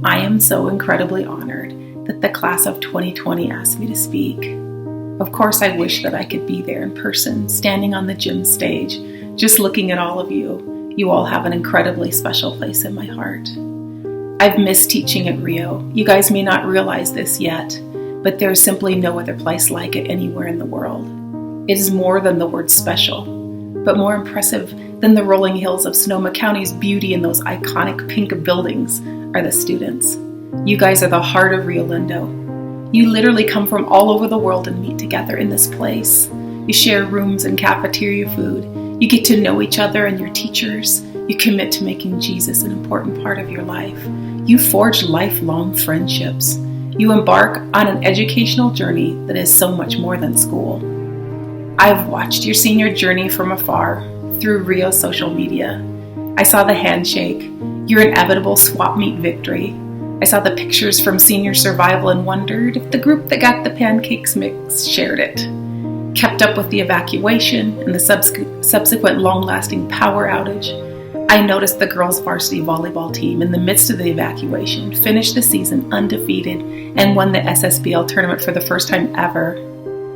I am so incredibly honored that the class of 2020 asked me to speak. Of course, I wish that I could be there in person, standing on the gym stage, just looking at all of you. You all have an incredibly special place in my heart. I've missed teaching at Rio. You guys may not realize this yet, but there's simply no other place like it anywhere in the world. It is more than the word special, but more impressive than the rolling hills of Sonoma County's beauty and those iconic pink buildings are the students. You guys are the heart of Rio Lindo. You literally come from all over the world and meet together in this place. You share rooms and cafeteria food. You get to know each other and your teachers. You commit to making Jesus an important part of your life. You forge lifelong friendships. You embark on an educational journey that is so much more than school. I've watched your senior journey from afar through Rio social media. I saw the handshake, your inevitable swap meet victory. I saw the pictures from senior survival and wondered if the group that got the pancakes mix shared it. Kept up with the evacuation and the subsequent long-lasting power outage. I noticed the girls' varsity volleyball team in the midst of the evacuation finished the season undefeated and won the SSBL tournament for the first time ever.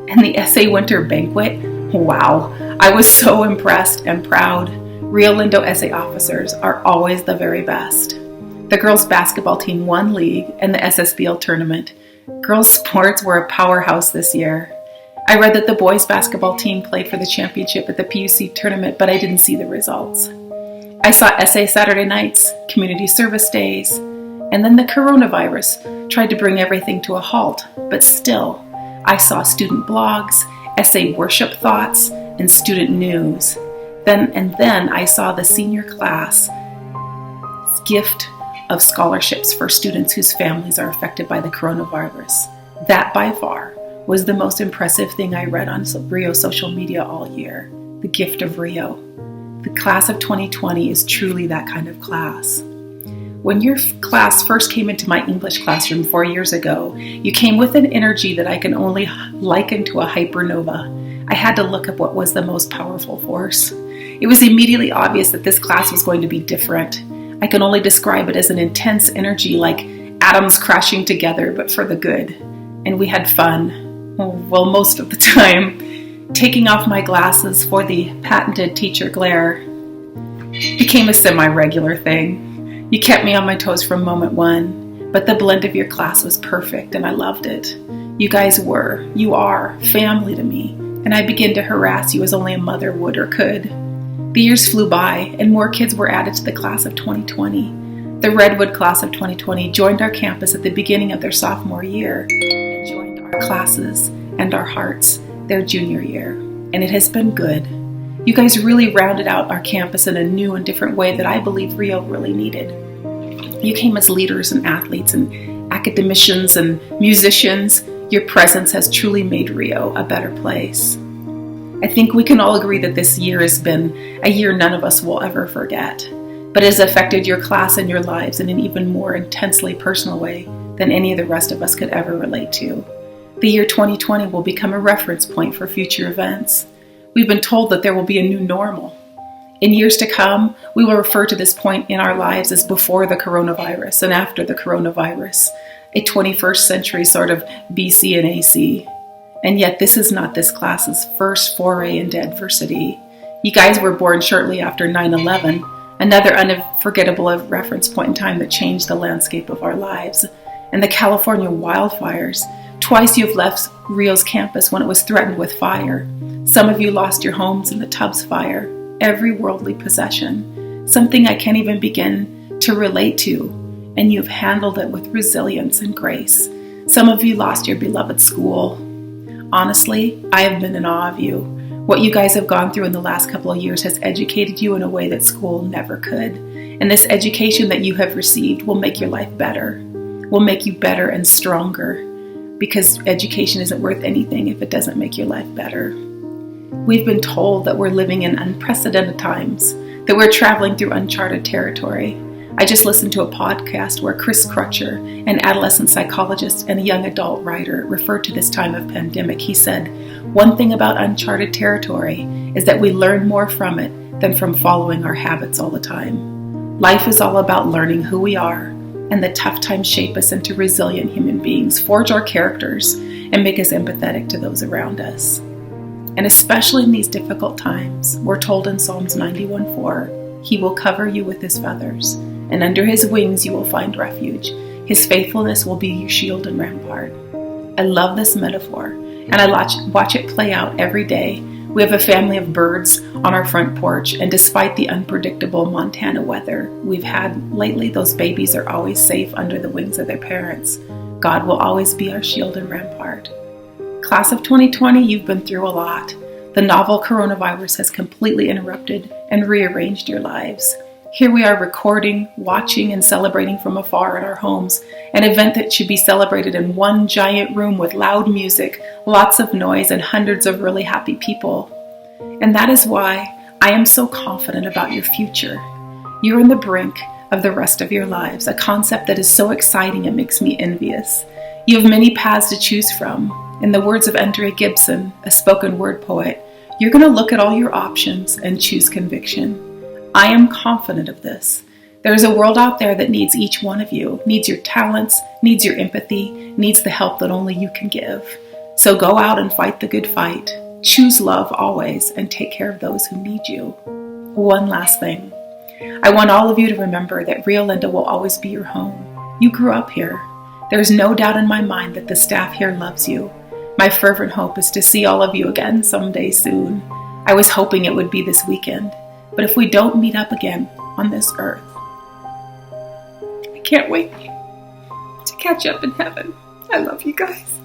And the SA Winter Banquet? Wow, I was so impressed and proud. Rio Lindo SA officers are always the very best. The girls' basketball team won league and the SSBL tournament. Girls' sports were a powerhouse this year. I read that the boys' basketball team played for the championship at the PUC tournament, but I didn't see the results. I saw SA Saturday nights, community service days, and then the coronavirus tried to bring everything to a halt, but still, I saw student blogs, SA worship thoughts, and student news. Then I saw the senior class gift of scholarships for students whose families are affected by the coronavirus. That by far was the most impressive thing I read on Rio social media all year, the gift of Rio. The class of 2020 is truly that kind of class. When your class first came into my English classroom 4 years ago, you came with an energy that I can only liken to a hypernova. I had to look up what was the most powerful force. It was immediately obvious that this class was going to be different. I can only describe it as an intense energy like atoms crashing together, but for the good. And we had fun. Well, most of the time. Taking off my glasses for the patented teacher glare became a semi-regular thing. You kept me on my toes from moment one, but the blend of your class was perfect and I loved it. You guys you are family to me, and I began to harass you as only a mother would or could. The years flew by and more kids were added to the class of 2020. The Redwood class of 2020 joined our campus at the beginning of their sophomore year and joined our classes and our hearts their junior year, and it has been good. You guys really rounded out our campus in a new and different way that I believe Rio really needed. You came as leaders and athletes and academicians and musicians. Your presence has truly made Rio a better place. I think we can all agree that this year has been a year none of us will ever forget, but it has affected your class and your lives in an even more intensely personal way than any of the rest of us could ever relate to. The year 2020 will become a reference point for future events. We've been told that there will be a new normal. In years to come, we will refer to this point in our lives as before the coronavirus and after the coronavirus, a 21st century sort of BC and AC. And yet this is not this class's first foray into adversity. You guys were born shortly after 9/11, another unforgettable reference point in time that changed the landscape of our lives. And the California wildfires. Twice you've left Rio's campus when it was threatened with fire. Some of you lost your homes in the Tubbs fire, every worldly possession, something I can't even begin to relate to, and you've handled it with resilience and grace. Some of you lost your beloved school. Honestly, I have been in awe of you. What you guys have gone through in the last couple of years has educated you in a way that school never could. And this education that you have received will make your life better, will make you better and stronger. Because education isn't worth anything if it doesn't make your life better. We've been told that we're living in unprecedented times, that we're traveling through uncharted territory. I just listened to a podcast where Chris Crutcher, an adolescent psychologist and a young adult writer, referred to this time of pandemic. He said, "One thing about uncharted territory is that we learn more from it than from following our habits all the time. Life is all about learning who we are, And the tough times shape us into resilient human beings, forge our characters, and make us empathetic to those around us. And especially in these difficult times, we're told in Psalms 91:4, He will cover you with His feathers, and under His wings you will find refuge. His faithfulness will be your shield and rampart. I love this metaphor, and I watch it play out every day. We have a family of birds on our front porch, and despite the unpredictable Montana weather we've had lately, those babies are always safe under the wings of their parents. God will always be our shield and rampart. Class of 2020, you've been through a lot. The novel coronavirus has completely interrupted and rearranged your lives. Here we are recording, watching, and celebrating from afar in our homes, an event that should be celebrated in one giant room with loud music, lots of noise, and hundreds of really happy people. And that is why I am so confident about your future. You're on the brink of the rest of your lives, a concept that is so exciting it makes me envious. You have many paths to choose from. In the words of Andrea Gibson, a spoken word poet, you're going to look at all your options and choose conviction. I am confident of this. There is a world out there that needs each one of you, needs your talents, needs your empathy, needs the help that only you can give. So go out and fight the good fight. Choose love always and take care of those who need you. One last thing. I want all of you to remember that Rio Linda will always be your home. You grew up here. There's no doubt in my mind that the staff here loves you. My fervent hope is to see all of you again someday soon. I was hoping it would be this weekend. But if we don't meet up again on this earth, I can't wait to catch up in heaven. I love you guys.